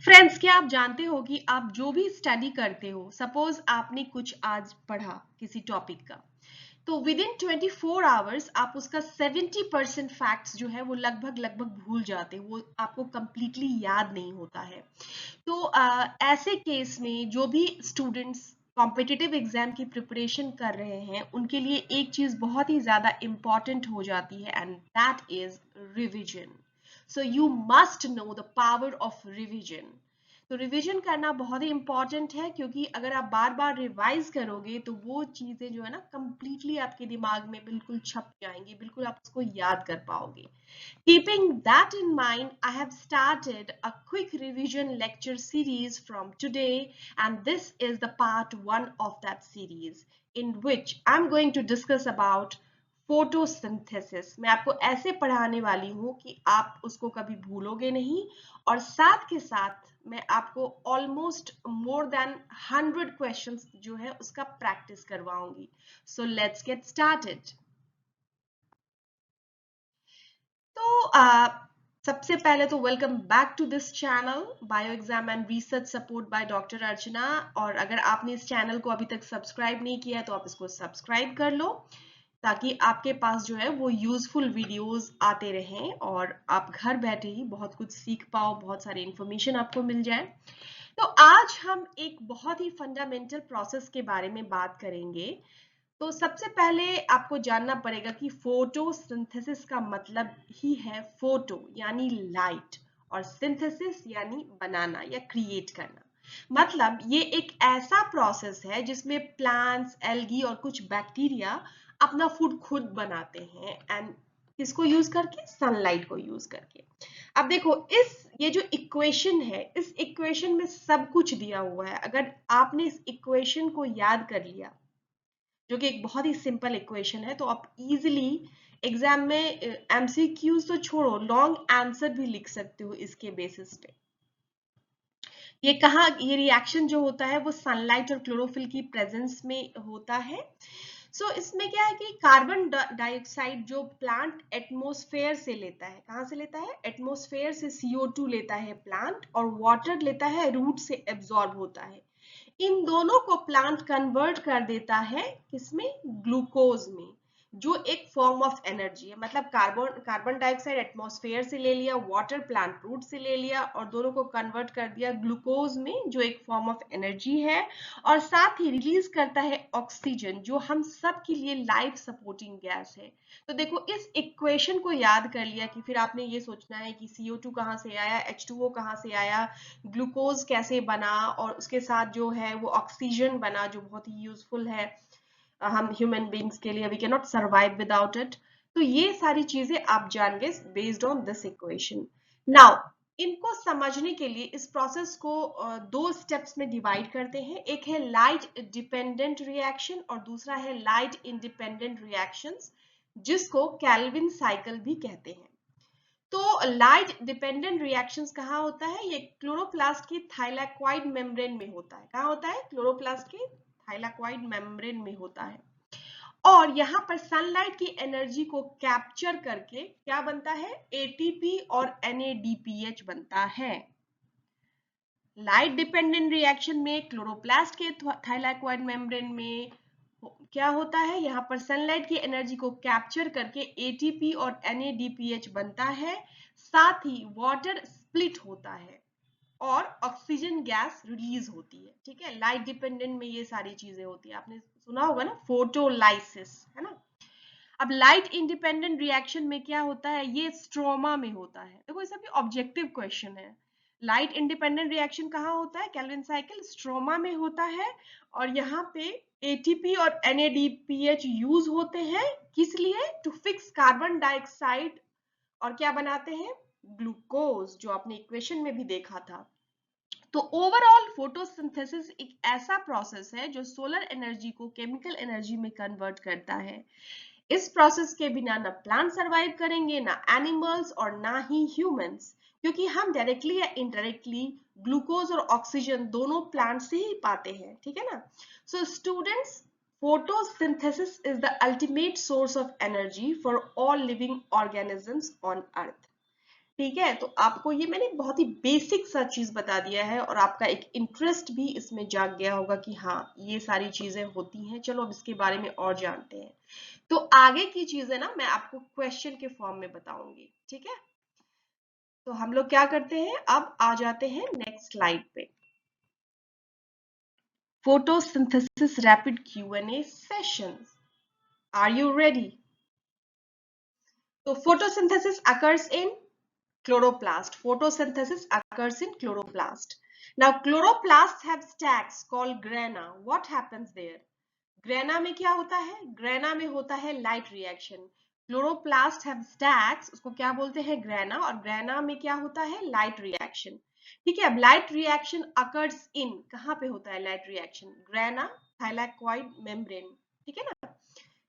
Friends, क्या आप जानते हो कि आप जो भी स्टडी करते हो, सपोज आपने कुछ आज पढ़ा किसी टॉपिक का, तो विद इन 24 आवर्स आप उसका 70% फैक्ट्स जो है वो लगभग लगभग भूल जाते हो, वो आपको कंप्लीटली याद नहीं होता है। तो ऐसे केस में जो भी स्टूडेंट्स कॉम्पिटिटिव एग्जाम की प्रिपरेशन कर रहे हैं, उनके लिए एक चीज बहुत ही ज्यादा इम्पॉर्टेंट हो जाती है, and that is revision. So you must know the power of revision. तो रिवीजन करना बहुत ही इंपॉर्टेंट है, क्योंकि अगर आप बार बार रिवाइज करोगे तो वो चीजें जो है ना कंप्लीटली आपके दिमाग में बिल्कुल छप जाएंगी, बिल्कुल आप उसको याद कर पाओगे। Keeping that in mind, I have started a quick revision lecture series from today, and this is the part one of that series, in which I'm going to discuss about photosynthesis. मैं आपको ऐसे पढ़ाने वाली हूँ कि आप उसको कभी भूलोगे नहीं, और साथ के साथ मैं आपको ऑलमोस्ट मोर देन 100 क्वेश्चंस जो है उसका प्रैक्टिस करवाऊंगी। So let's get started. तो सबसे पहले तो welcome back to this channel, bio exam and research support by doctor Archana. और अगर आपने इस चैनल को अभी तक सब्सक्राइब नहीं किया है तो आप इसको सब्सक्राइब कर लो, ताकि आपके पास जो है वो यूजफुल वीडियोस आते रहें और आप घर बैठे ही बहुत कुछ सीख पाओ, बहुत सारी इंफॉर्मेशन आपको मिल जाए। तो आज हम एक बहुत ही फंडामेंटल प्रोसेस के बारे में बात करेंगे। तो सबसे पहले आपको जानना पड़ेगा कि फोटोसिंथेसिस का मतलब ही है फोटो यानी लाइट, और सिंथेसिस यानी बनाना या क्रिएट करना। मतलब ये एक ऐसा प्रोसेस है जिसमें प्लांट्स, एल्गी और कुछ बैक्टीरिया अपना फूड खुद बनाते हैं, एंड किसको यूज करके? सनलाइट को यूज करके। अब देखो, इस ये जो इक्वेशन है, इस इक्वेशन में सब कुछ दिया हुआ है। अगर आपने इस इक्वेशन को याद कर लिया, जो कि एक बहुत ही सिंपल इक्वेशन है, तो आप इजीली एग्जाम में एमसीक्यूज तो छोड़ो, लॉन्ग आंसर भी लिख सकते हो इसके बेसिस पे। ये रिएक्शन जो होता है वो सनलाइट और क्लोरोफिल की प्रेजेंस में होता है। इसमें क्या है कि कार्बन डाइऑक्साइड जो प्लांट एटमॉस्फेयर से लेता है, कहाँ से लेता है? एटमॉस्फेयर से CO2 लेता है प्लांट, और वाटर लेता है, रूट से एब्जॉर्ब होता है। इन दोनों को प्लांट कन्वर्ट कर देता है किसमें? ग्लूकोज में, जो एक फॉर्म ऑफ एनर्जी है। मतलब कार्बन डाइऑक्साइड एटमॉस्फेयर से ले लिया, वाटर प्लांट रूट से ले लिया, और दोनों को कन्वर्ट कर दिया ग्लूकोज में, जो एक फॉर्म ऑफ एनर्जी है, और साथ ही रिलीज करता है ऑक्सीजन, जो हम सब के लिए लाइफ सपोर्टिंग गैस है। तो देखो, इस इक्वेशन को याद कर लिया कि फिर आपने ये सोचना है कि CO2 कहाँ से आया, H2O कहाँ से आया, ग्लूकोज कैसे बना, और उसके साथ जो है वो ऑक्सीजन बना, जो बहुत ही यूजफुल है हम ह्यूमन बींग्स के लिए। We can not survive without it. तो ये सारी चीजें आप जान गए based on this equation. Now, इनको समझने के लिए इस प्रोसेस को दो स्टेप्स में डिवाइड करते हैं। एक है लाइट डिपेंडेंट रिएक्शन, और दूसरा है लाइट इंडिपेंडेंट रिएक्शंस, जिसको कैल्विन साइकिल भी कहते हैं। तो लाइट डिपेंडेंट रिएक्शंस कहाँ होता है? ये क्लोरोप्लास्ट की थाइलाकॉइड मेम्ब्रेन में होता है। कहाँ होता है? क्लोरोप्लास्ट के थाइलाकॉइड मेम्ब्रेन में होता है। और यहाँ पर सनलाइट की एनर्जी को कैप्चर करके क्या बनता है? ATP और NADPH बनता है। लाइट डिपेंडेंट रिएक्शन में क्लोरोप्लास्ट के थाइलाकॉइड मेम्ब्रेन में क्या होता है? यहाँ पर सनलाइट की एनर्जी को कैप्चर करके ATP और NADPH बनता है, साथ ही वाटर स्प्लिट होता है और ऑक्सीजन गैस रिलीज होती है। ठीक है, लाइट डिपेंडेंट में ये सारी चीजें होती है। आपने सुना होगा ना, फोटोलाइसिस, है ना। अब लाइट इंडिपेंडेंट रिएक्शन में क्या होता है? ये स्ट्रोमा में होता है। देखो, ये सभी ऑब्जेक्टिव क्वेश्चन है। लाइट इंडिपेंडेंट रिएक्शन कहाँ होता है? कैल्विन साइकिल स्ट्रोमा में होता है, और यहाँ पे ATP और NADPH यूज होते हैं। किस लिए? टू फिक्स कार्बन डाइऑक्साइड, और क्या बनाते हैं? ग्लूकोज, जो आपने इक्वेशन में भी देखा था। तो ओवरऑल फोटोसिंथेसिस एक ऐसा प्रोसेस है जो सोलर एनर्जी को केमिकल एनर्जी में कन्वर्ट करता है। इस प्रोसेस के बिना ना प्लांट सरवाइव करेंगे, ना एनिमल्स, और ना ही ह्यूमंस, क्योंकि हम डायरेक्टली या इनडायरेक्टली ग्लूकोज और ऑक्सीजन दोनों प्लांट से ही पाते हैं। ठीक है ना। So students, photosynthesis is the ultimate source of energy for all living organisms on earth. ठीक है, तो आपको ये मैंने बहुत ही बेसिक सा चीज बता दिया है और आपका एक इंटरेस्ट भी इसमें जाग गया होगा कि हाँ ये सारी चीजें होती हैं। चलो अब इसके बारे में और जानते हैं। तो आगे की चीजें ना मैं आपको क्वेश्चन के फॉर्म में बताऊंगी, ठीक है। तो हम लोग क्या करते हैं, अब आ जाते हैं नेक्स्ट स्लाइड पे। Photosynthesis rapid Q&A sessions, are you ready? तो photosynthesis occurs in chloroplast. Photosynthesis occurs in chloroplast. Now chloroplasts have stacks called grana. What happens there? Grana में क्या होता है? ग्रेना में होता है light reaction. Chloroplast have stacks, उसको क्या बोलते हैं? ग्रेना। और ग्रेना में क्या होता है? Light reaction. ठीक है, अब लाइट रिएक्शन अकर्स इन, कहाँ पे होता है light reaction? Grana, thylakoid membrane. ठीक है ना,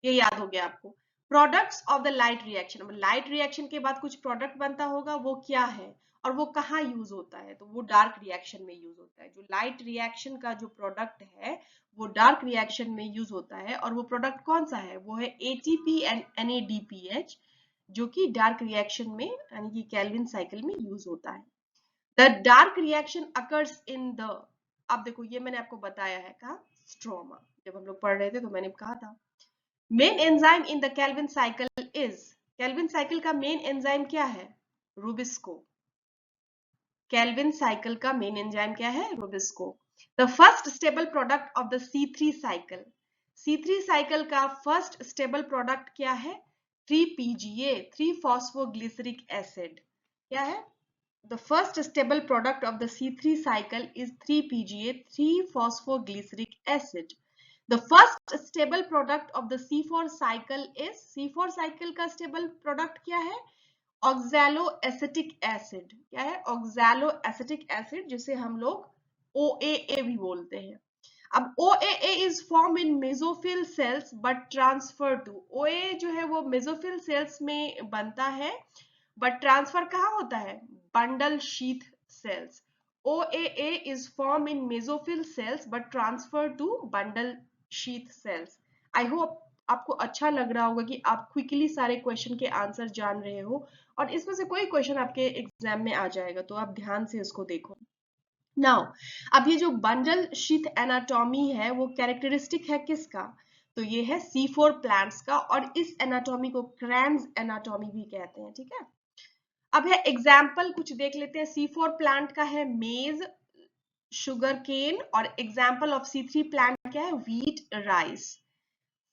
ये याद हो गया आपको। Products of the light reaction, light reaction के बाद कुछ प्रोडक्ट बनता होगा, वो क्या है और वो कहाँ यूज होता है? तो वो डार्क रिएक्शन में यूज होता है। जो लाइट रिएक्शन का जो प्रोडक्ट है वो डार्क रिएक्शन में यूज होता है। और वो प्रोडक्ट कौन सा है? वो है ATP एंड NADPH, जो कि डार्क रिएक्शन में यानी कि केल्विन साइकिल में यूज होता है। The dark reaction occurs in the, अब देखो ये मैंने आपको बताया है, कहा स्ट्रोमा, जब हम लोग पढ़ रहे थे तो मैंने कहा था main enzyme in the Calvin cycle is, Calvin cycle का मेन एंजाइम क्या है? रूबिस्को। केल्विन साइकिल का मेन एंजाइम क्या है? Rubisco. The first stable product of the C3 cycle, C3 cycle का फर्स्ट स्टेबल प्रोडक्ट क्या है? 3PGA, 3 phosphoglyceric acid. क्या है? The first stable product of the C3 cycle is 3PGA, 3-phosphoglyceric acid. The first stable product of the C4 cycle is, C4 cycle का stable product क्या है? Oxaloacetic acid. क्या है? Oxaloacetic acid, जिसे हम लोग OAA भी बोलते हैं। अब OAA is formed in mesophyll cells but transfer to, OAA जो है वो mesophyll cells में बनता है बट ट्रांसफर कहाँ होता है? Bundle sheath sales. OAA is formed in mesophyll cells but transfer to bundle sheath cells. I hope आपको अच्छा लग रहा होगा कि आप क्विकली सारे क्वेश्चन के आंसर जान रहे हो और इसमें से कोई क्वेश्चन आपके एग्जाम में आ जाएगा, तो आप ध्यान से इसको देखो। नाउ अब ये जो बंडल शीथ एनाटॉमी है वो कैरेक्टरिस्टिक है किसका? तो ये है C4 प्लांट्स का, और इस एनाटॉमी को क्रैन्स एनाटॉमी भी कहते हैं। ठीक है, अब है एग्जाम्पल कुछ देख लेते हैं। C4 प्लांट का है मेज, शुगर केन, और एग्जाम्पल ऑफ C3 प्लांट क्या है? Wheat, rice.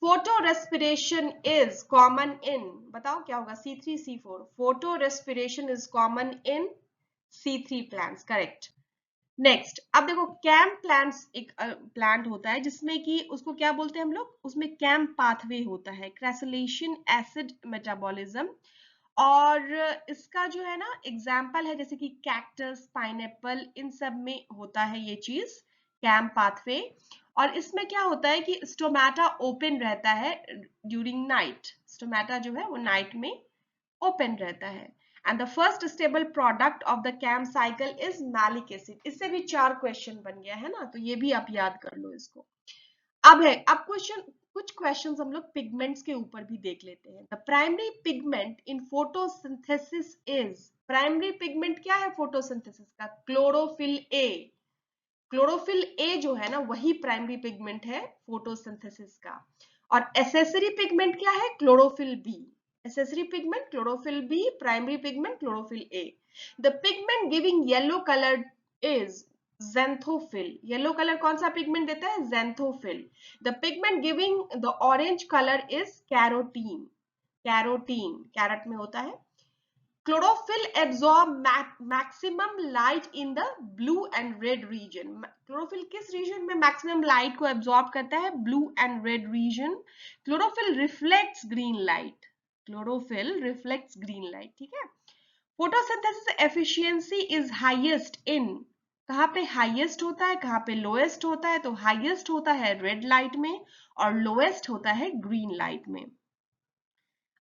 Photo respiration is common in, बताओ क्या होगा? C3C4, photo respiration is common in C3 plants, correct. Next, अब देखो कैम प्लांट्स, एक प्लांट होता है जिसमें कि उसको क्या बोलते हैं हम लोग? उसमें कैम पाथवे होता है, क्रैसुलेशन एसिड मेटाबॉलिज्म। और इसका जो है ना एग्जाम्पल है जैसे कि कैक्टस, पाइनएप्पल, इन सब में होता है ये चीज, कैम पाथवे। और इसमें क्या होता है कि स्टोमेटा ओपन रहता है ड्यूरिंग नाइट, स्टोमेटा जो है वो नाइट में ओपन रहता है। And the first stable product of the CAM cycle is malic acid. इससे भी 4 क्वेश्चन बन गया है ना, तो ये भी आप याद कर लो इसको। अब है, अब क्वेश्चन, कुछ क्वेश्चंस हम लोग पिगमेंट्स के ऊपर भी देख लेते हैं। The primary pigment in photosynthesis is, primary pigment क्या है फोटोसिंथेसिस का? Chlorophyll A. क्लोरोफिल ए जो है ना वही प्राइमरी पिगमेंट है फोटोसिंथेसिस का। और एसेसरी पिगमेंट क्या है? Chlorophyll B. Accessory pigment chlorophyll B, primary pigment chlorophyll A. The pigment giving yellow colour is xanthophyll। Yellow colour कौन सा पिगमेंट देता है? xanthophyll। The pigment giving the orange colour is carotene. Carotene carrot में होता है। Chlorophyll absorb maximum light in the blue and red region. Chlorophyll किस region में maximum light को एब्सॉर्ब करता है? Blue and red region. Chlorophyll reflects green light, chlorophyll reflects green light. ठीक है, photosynthesis efficiency is highest in, कहाँ पे highest होता है, कहाँ पे लोएस्ट होता है? तो हाईएस्ट होता है रेड लाइट में और लोएस्ट होता है ग्रीन लाइट में।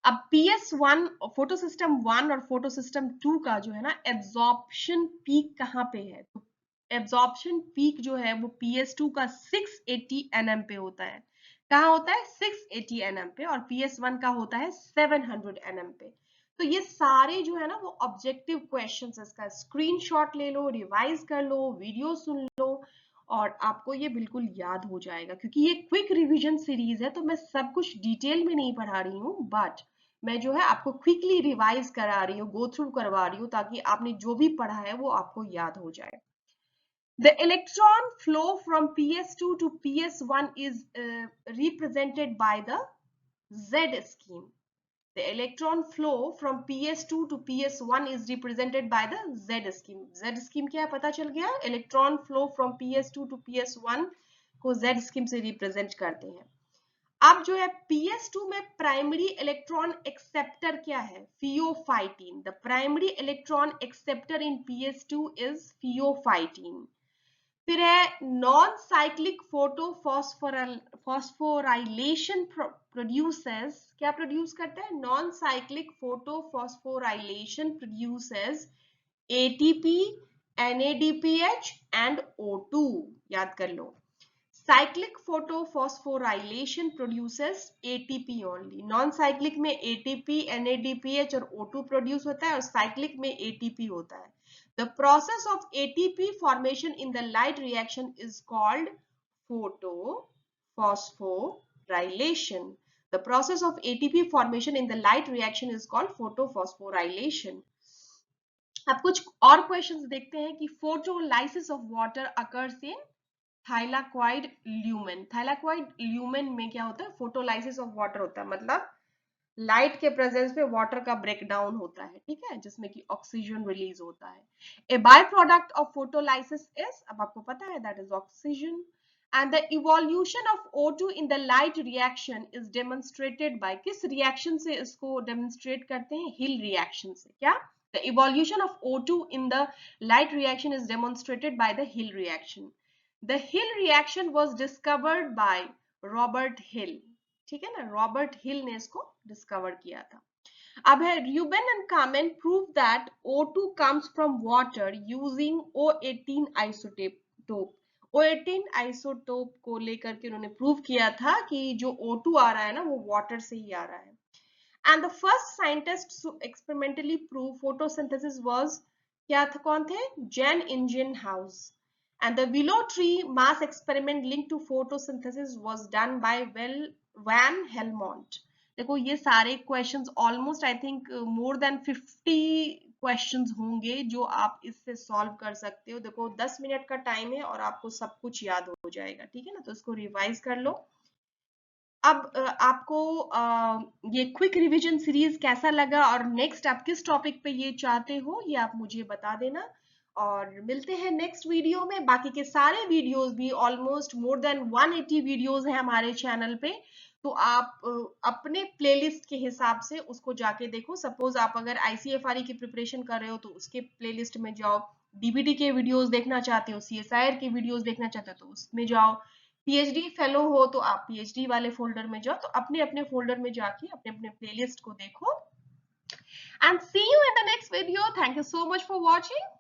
अब PS1, फोटो सिस्टम 1 और फोटो सिस्टम 2 का जो है ना एब्जॉर्प्शन पीक कहाँ पे है? तो एब्जॉर्प्शन पीक जो है वो PS2 का 680 nm पे होता है। कहाँ होता है? 680 nm पे। और PS1 का होता है 700 nm पे। तो ये सारे जो है ना वो ऑब्जेक्टिव क्वेश्चंस, इसका स्क्रीनशॉट ले लो, रिवाइज कर लो, वीडियो सुन लो, और आपको ये बिल्कुल याद हो जाएगा। क्योंकि ये क्विक रिवीजन सीरीज है तो मैं सब कुछ डिटेल में नहीं पढ़ा रही हूँ, बट मैं जो है आपको क्विकली रिवाइज करा रही हूँ, गो थ्रू करवा रही हूँ, ताकि आपने जो भी पढ़ा है वो आपको याद हो जाए। The electron flow from PS2 to PS1 is represented by the Z scheme. The electron flow from PS2 to PS1 is represented by the Z scheme. Z scheme क्या है पता चल गया? Electron flow from PS2 to PS1 को Z scheme से represent करते हैं। अब जो है PS2 में प्राइमरी इलेक्ट्रॉन एक्सेप्टर क्या है? Phaeophytin. The primary electron acceptor in PS2 is phaeophytin. फिर है non cyclic photo phosphorylation produces, क्या प्रोड्यूस करता है? Non cyclic photo phosphorylation produces ATP, NADPH and O2। याद कर लो, cyclic photo phosphorylation produces ATP only. Non cyclic में ATP, NADPH और O2 प्रोड्यूस होता है, और साइक्लिक में ATP होता है। The process of ATP formation in the light reaction is called photophosphorylation. The process of ATP formation in the light reaction is called photophosphorylation. अब कुछ और क्वेश्चंस देखते हैं कि photolysis of water occurs in thylakoid lumen. Thylakoid lumen में क्या होता है? फोटोलाइसिस ऑफ वाटर होता है, मतलब लाइट के प्रेजेंस में वाटर का ब्रेकडाउन होता है, ठीक है, जिसमें कि ऑक्सीजन रिलीज होता है। A by product of photolysis is, अब आपको पता है, that is oxygen. And the evolution of O2 in the light reaction is demonstrated by, किस रिएक्शन से इसको डेमोन्स्ट्रेट करते हैं? हिल रिएक्शन से। क्या? The evolution of O2 in the light reaction is demonstrated by the Hill reaction. The Hill reaction was discovered by Robert Hill, ठीक है ना, रॉबर्ट हिल ने इसको डिस्कवर किया था। अब है Ruben and Kamen prove that O2 comes from water using O18 isotope. O18 isotope को लेकर के उन्होंने प्रूव किया था कि जो O2 आ रहा है ना वो वाटर से ही आ रहा है। And the first scientist to experimentally prove photosynthesis was, क्या था, कौन थे? जेन इंजनहाउस। And the willow tree mass experiment linked to photosynthesis was done by Van Helmont. देखो ये सारे questions almost I think more than 50 questions होंगे जो आप इससे सॉल्व कर सकते हो। देखो 10 मिनट का टाइम है और आपको सब कुछ याद हो जाएगा, ठीक है ना, तो इसको रिवाइज कर लो। अब आपको ये क्विक रिवीजन सीरीज कैसा लगा और नेक्स्ट आप किस टॉपिक पे ये चाहते हो, ये आप मुझे बता देना। और मिलते हैं नेक्स्ट वीडियो में। बाकी के सारे वीडियोस भी, ऑलमोस्ट मोर देन 180 वीडियोस हैं हमारे चैनल पे, तो आप अपने प्लेलिस्ट के हिसाब से उसको जाके देखो। सपोज आप अगर ICFRE की प्रिपरेशन कर रहे हो तो उसके प्लेलिस्ट में जाओ, DBT के वीडियोस देखना चाहते हो, CSIR के वीडियोस देखना चाहते हो तो उसमें जाओ, PhD फेलो हो तो आप PhD वाले फोल्डर में जाओ। तो अपने अपने फोल्डर में जाके अपने अपने प्लेलिस्ट को देखो। And see you in the next video. Thank you so much for watching.